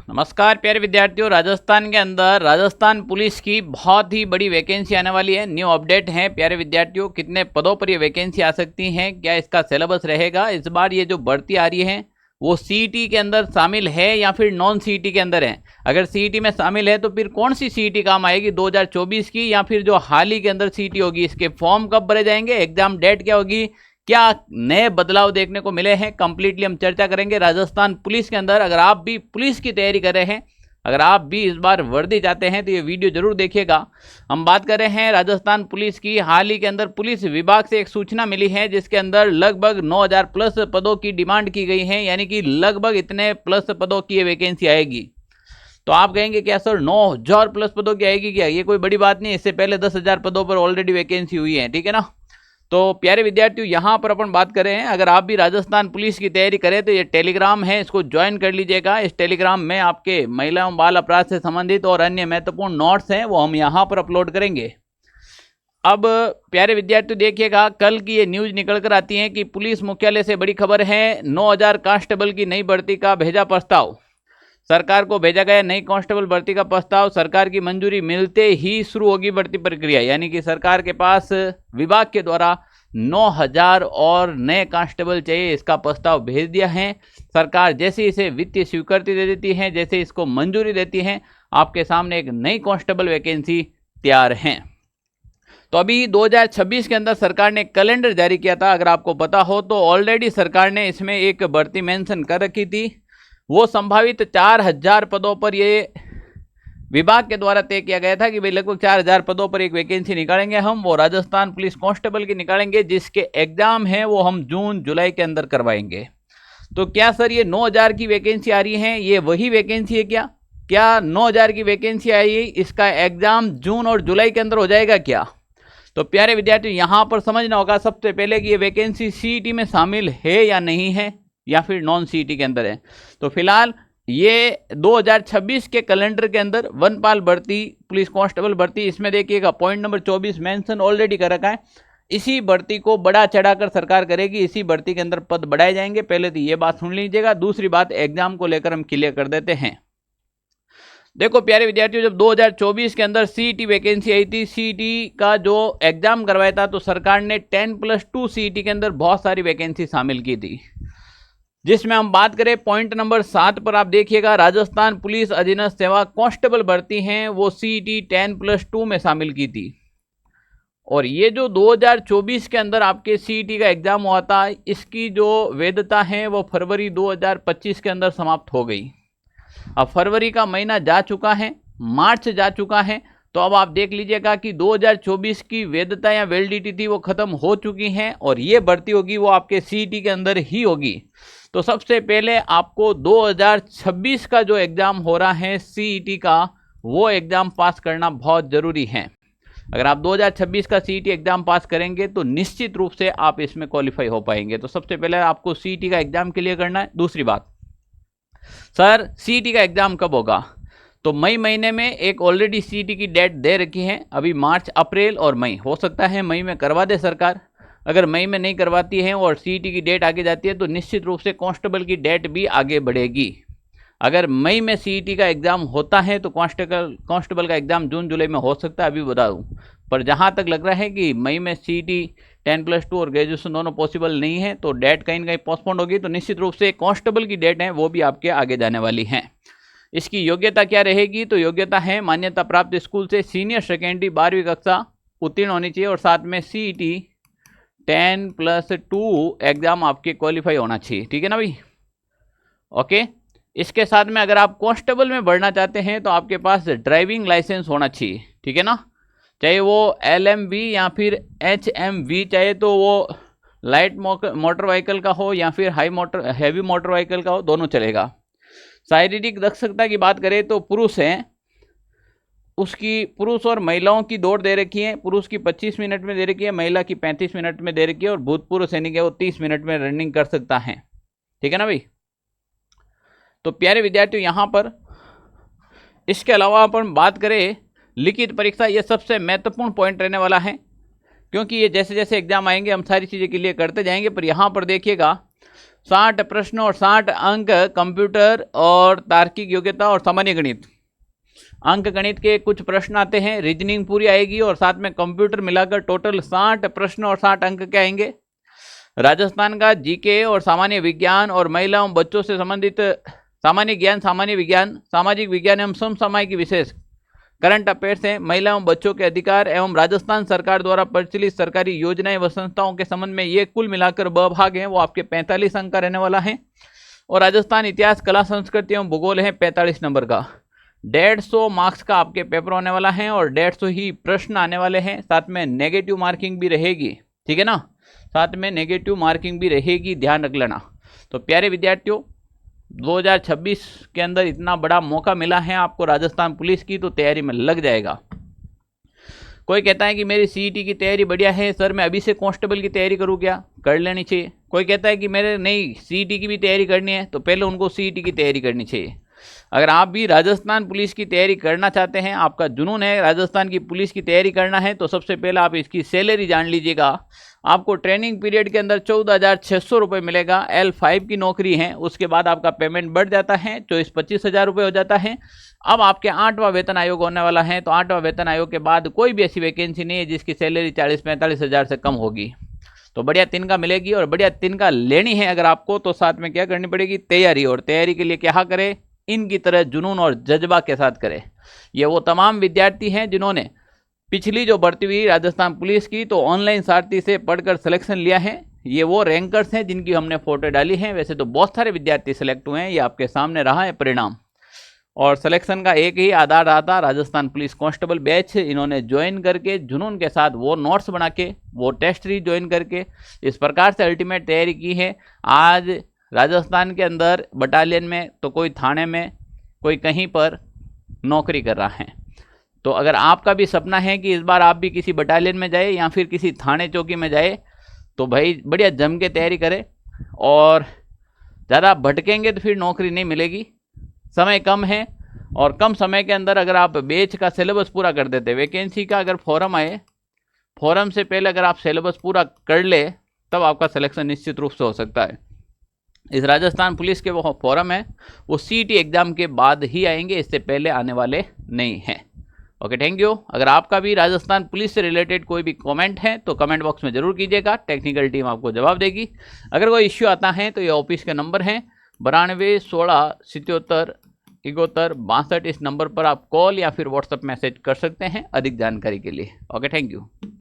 नमस्कार प्यारे विद्यार्थियों, राजस्थान के अंदर राजस्थान पुलिस की बहुत ही बड़ी वैकेंसी आने वाली है। न्यू अपडेट है प्यारे विद्यार्थियों, कितने पदों पर ये वैकेंसी आ सकती हैं, क्या इसका सिलेबस रहेगा, इस बार ये जो भर्ती आ रही है वो सीईटी के अंदर शामिल है या फिर नॉन सीईटी के अंदर है। अगर सीईटी में शामिल है तो फिर कौन सी सीईटी काम आएगी, 2024 की या फिर जो हाल ही के अंदर सीईटी होगी, इसके फॉर्म कब भरे जाएंगे, एग्जाम डेट क्या होगी, क्या नए बदलाव देखने को मिले हैं, कंप्लीटली हम चर्चा करेंगे राजस्थान पुलिस के अंदर। अगर आप भी पुलिस की तैयारी कर रहे हैं, अगर आप भी इस बार वर्दी चाहते हैं तो ये वीडियो जरूर देखिएगा। हम बात कर रहे हैं राजस्थान पुलिस की। हाल ही के अंदर पुलिस विभाग से एक सूचना मिली है जिसके अंदर लगभग 9000 प्लस पदों की डिमांड की गई है, यानी कि लगभग इतने प्लस पदों की ये वैकेंसी आएगी। तो आप कहेंगे क्या सर 9000 प्लस पदों की आएगी क्या, ये कोई बड़ी बात नहीं। इससे पहले 10,000 पदों पर ऑलरेडी वैकेंसी हुई है, ठीक है ना। तो प्यारे विद्यार्थियों, यहाँ पर अपन बात कर रहे हैं, अगर आप भी राजस्थान पुलिस की तैयारी करें तो ये टेलीग्राम है, इसको ज्वाइन कर लीजिएगा। इस टेलीग्राम में आपके महिला एवं बाल अपराध से संबंधित और अन्य महत्वपूर्ण नोट्स हैं वो हम यहाँ पर अपलोड करेंगे। अब प्यारे विद्यार्थियों देखिएगा, कल की ये न्यूज निकल कर आती है कि पुलिस मुख्यालय से बड़ी खबर है, 9000 कांस्टेबल की नई भर्ती का भेजा प्रस्ताव। सरकार को भेजा गया नई कांस्टेबल भर्ती का प्रस्ताव, सरकार की मंजूरी मिलते ही शुरू होगी भर्ती प्रक्रिया। यानी कि सरकार के पास विभाग के द्वारा 9000 और नए कांस्टेबल चाहिए, इसका प्रस्ताव भेज दिया है। सरकार जैसे इसे वित्तीय स्वीकृति दे देती है, जैसे इसको मंजूरी देती है, आपके सामने एक नई कांस्टेबल वैकेंसी तैयार है। तो अभी 2026 के अंदर सरकार ने कैलेंडर जारी किया था, अगर आपको पता हो तो ऑलरेडी सरकार ने इसमें एक भर्ती मेंशन कर रखी थी। वो संभावित 4000 पदों पर ये विभाग के द्वारा तय किया गया था कि भाई लगभग 4000 पदों पर एक वैकेंसी निकालेंगे हम, वो राजस्थान पुलिस कांस्टेबल की निकालेंगे, जिसके एग्जाम है वो हम जून जुलाई के अंदर करवाएंगे। तो क्या सर ये 9000 की वैकेंसी आ रही है, ये वही वैकेंसी है क्या 9000 की वैकेंसी आई, इसका एग्जाम जून और जुलाई के अंदर हो जाएगा क्या? तो प्यारे विद्यार्थी यहाँ पर समझना होगा सबसे पहले कि ये वैकेंसी सीईटी में शामिल है या नहीं है, या फिर नॉन सीईटी के अंदर है। तो फिलहाल ये 2026 के कैलेंडर के अंदर वनपाल भर्ती, पुलिस कांस्टेबल भर्ती, इसमें देखिएगा पॉइंट नंबर 24 मेंशन ऑलरेडी कर रखा है। इसी भर्ती को बढ़ा चढ़ाकर सरकार करेगी, इसी भर्ती के अंदर पद बढ़ाए जाएंगे। पहले तो ये बात सुन लीजिएगा। दूसरी बात, एग्जाम को लेकर हम क्लियर कर देते हैं। देखो प्यारे विद्यार्थियों, जब 2024 के अंदर सीईटी वैकेंसी आई थी, सीईटी का जो एग्जाम करवाया था, तो सरकार ने 10+2 सीईटी के अंदर बहुत सारी वैकेंसी शामिल की थी, जिसमें हम बात करें पॉइंट नंबर 7 पर आप देखिएगा, राजस्थान पुलिस अधीनस्थ सेवा कांस्टेबल भर्ती हैं वो सीईटी 10+2 में शामिल की थी। और ये जो 2024 के अंदर आपके सीईटी का एग्जाम हुआ था, इसकी जो वैधता है वो फरवरी 2025 के अंदर समाप्त हो गई। अब फरवरी का महीना जा चुका है, मार्च जा चुका है, तो अब आप देख लीजिएगा कि 2024 की वैधता या वैलिडिटी थी वो खत्म हो चुकी है, और ये भर्ती होगी वो आपके सीईटी के अंदर ही होगी। तो सबसे पहले आपको 2026 का जो एग्जाम हो रहा है सीईटी का, वो एग्जाम पास करना बहुत जरूरी है। अगर आप 2026 का सीईटी एग्जाम पास करेंगे तो निश्चित रूप से आप इसमें क्वालिफाई हो पाएंगे। तो सबसे पहले आपको सीईटी का एग्जाम क्लियर करना है। दूसरी बात, सर सीईटी का एग्जाम कब होगा? तो मई महीने में एक ऑलरेडी सीईटी की डेट दे रखी है, अभी मार्च, अप्रैल और मई, हो सकता है मई में करवा दे सरकार। अगर मई में नहीं करवाती है और सीईटी की डेट आगे जाती है तो निश्चित रूप से कांस्टेबल की डेट भी आगे बढ़ेगी। अगर मई में सीईटी का एग्जाम होता है तो कांस्टेबल का एग्जाम जून जुलाई में हो सकता है, अभी बता दूं। पर जहां तक लग रहा है कि मई में सीईटी 10+2 और ग्रेजुएशन दोनों पॉसिबल नहीं है, तो डेट कहीं ना कहीं पोस्टपोन होगी। तो निश्चित रूप से कांस्टेबल की डेट है वो भी आपके आगे जाने वाली है। इसकी योग्यता क्या रहेगी? तो योग्यता है मान्यता प्राप्त स्कूल से सीनियर सेकेंडरी 12वीं कक्षा उत्तीर्ण होनी चाहिए, और साथ में सीईटी 10+2 एग्जाम आपके क्वालिफाई होना चाहिए, ठीक है ना भाई। ओके, इसके साथ में अगर आप कांस्टेबल में बढ़ना चाहते हैं तो आपके पास ड्राइविंग लाइसेंस होना चाहिए, ठीक है ना। चाहे वो LMV या फिर HMV, चाहे तो वो लाइट मोटर व्हीकल का हो या फिर हैवी मोटर व्हीकल का हो, दोनों चलेगा। शारीरिक दक्षता की बात करें तो पुरुष हैं, उसकी पुरुष और महिलाओं की दौड़ दे रखी है। पुरुष की 25 मिनट में दे रखी है, महिला की 35 मिनट में दे रखी है, और भूतपूर्व सैनिक है वो 30 मिनट में रनिंग कर सकता है, ठीक है ना भाई। तो प्यारे विद्यार्थियों, यहाँ पर इसके अलावा अपन बात करें लिखित परीक्षा, ये सबसे महत्वपूर्ण पॉइंट रहने वाला है, क्योंकि ये जैसे जैसे एग्जाम आएंगे हम सारी चीज़ें क्लियर करते जाएंगे। पर यहाँ पर देखिएगा 60 प्रश्न और 60 अंक कंप्यूटर और तार्किक योग्यता और सामान्य गणित। अंक गणित के कुछ प्रश्न आते हैं, रीजनिंग पूरी आएगी और साथ में कंप्यूटर मिलाकर टोटल 60 प्रश्न और 60 अंक के आएंगे। राजस्थान का जीके और सामान्य विज्ञान और महिलाओं बच्चों से संबंधित सामान्य ज्ञान, सामान्य विज्ञान, सामाजिक विज्ञान एवं समसामयिक विशेष करंट अफेयर्स है। महिलाओं बच्चों के अधिकार एवं राजस्थान सरकार द्वारा प्रचलित सरकारी योजनाएं व संस्थाओं के संबंध में ये कुल मिलाकर ब भाग हैं, वो आपके 45 अंक का रहने वाला है। और राजस्थान इतिहास, कला, संस्कृति एवं भूगोल है 45 नंबर का। 150 मार्क्स का आपके पेपर होने वाला है और 150 ही प्रश्न आने वाले हैं। साथ में नेगेटिव मार्किंग भी रहेगी, ठीक है ना, साथ में नेगेटिव मार्किंग भी रहेगी, ध्यान रख लेना। तो प्यारे विद्यार्थियों, 2026 के अंदर इतना बड़ा मौका मिला है आपको राजस्थान पुलिस की, तो तैयारी में लग जाएगा। कोई कहता है कि मेरी सीईटी की तैयारी बढ़िया है सर, मैं अभी से कांस्टेबल की तैयारी करूँ क्या? कर लेनी चाहिए। कोई कहता है कि मेरे नहीं सीईटी की भी तैयारी करनी है, तो पहले उनको सीईटी की तैयारी करनी चाहिए। अगर आप भी राजस्थान पुलिस की तैयारी करना चाहते हैं, आपका जुनून है राजस्थान की पुलिस की तैयारी करना है, तो सबसे पहले आप इसकी सैलरी जान लीजिएगा। आपको ट्रेनिंग पीरियड के अंदर 14,600 रुपये मिलेगा। L5 की नौकरी है, उसके बाद आपका पेमेंट बढ़ जाता है, 24-25 रुपये हो जाता है। अब आपके 8वां वेतन आयोग होने वाला है, तो 8वां वेतन आयोग के बाद कोई भी ऐसी वैकेंसी नहीं है जिसकी सैलरी 40-45 हज़ार से कम होगी। तो बढ़िया तिनका मिलेगी और बढ़िया तिनका लेनी है अगर आपको, तो साथ में क्या करनी पड़ेगी? तैयारी। और तैयारी के लिए क्या करें? इनकी तरह जुनून और जज्बा के साथ करें। ये वो तमाम विद्यार्थी हैं जिन्होंने पिछली जो भर्ती हुई राजस्थान पुलिस की, तो ऑनलाइन सारथी से पढ़कर सिलेक्शन लिया है। ये वो रैंकर्स हैं जिनकी हमने फोटो डाली है। वैसे तो बहुत सारे विद्यार्थी सिलेक्ट हुए हैं, ये आपके सामने रहा है परिणाम। और सिलेक्शन का एक ही आधार रहा था, राजस्थान पुलिस कांस्टेबल बैच। इन्होंने ज्वाइन करके जुनून के साथ वो नोट्स बना के, वो टेस्ट ज्वाइन करके इस प्रकार से अल्टीमेट तैयारी की है। आज राजस्थान के अंदर बटालियन में, तो कोई थाने में, कोई कहीं पर नौकरी कर रहा है। तो अगर आपका भी सपना है कि इस बार आप भी किसी बटालियन में जाए या फिर किसी थाने चौकी में जाए, तो भाई बढ़िया जम के तैयारी करें। और ज़्यादा भटकेंगे तो फिर नौकरी नहीं मिलेगी। समय कम है और कम समय के अंदर अगर आप बैच का सिलेबस पूरा कर देते, वैकेंसी का अगर फॉर्म आए, फॉर्म से पहले अगर आप सिलेबस पूरा कर ले, तब आपका सिलेक्शन निश्चित रूप से हो सकता है। इस राजस्थान पुलिस के वो फॉर्म है, वो सीईटी एग्जाम के बाद ही आएंगे, इससे पहले आने वाले नहीं हैं। Okay, thank you. अगर आपका भी राजस्थान पुलिस से रिलेटेड कोई भी कमेंट है तो कमेंट बॉक्स में जरूर कीजिएगा, टेक्निकल टीम आपको जवाब देगी। अगर कोई इश्यू आता है तो ये ऑफिस के नंबर हैं 92 16 77 71 62। इस नंबर पर आप कॉल या फिर व्हाट्सएप मैसेज कर सकते हैं अधिक जानकारी के लिए। Okay, thank you.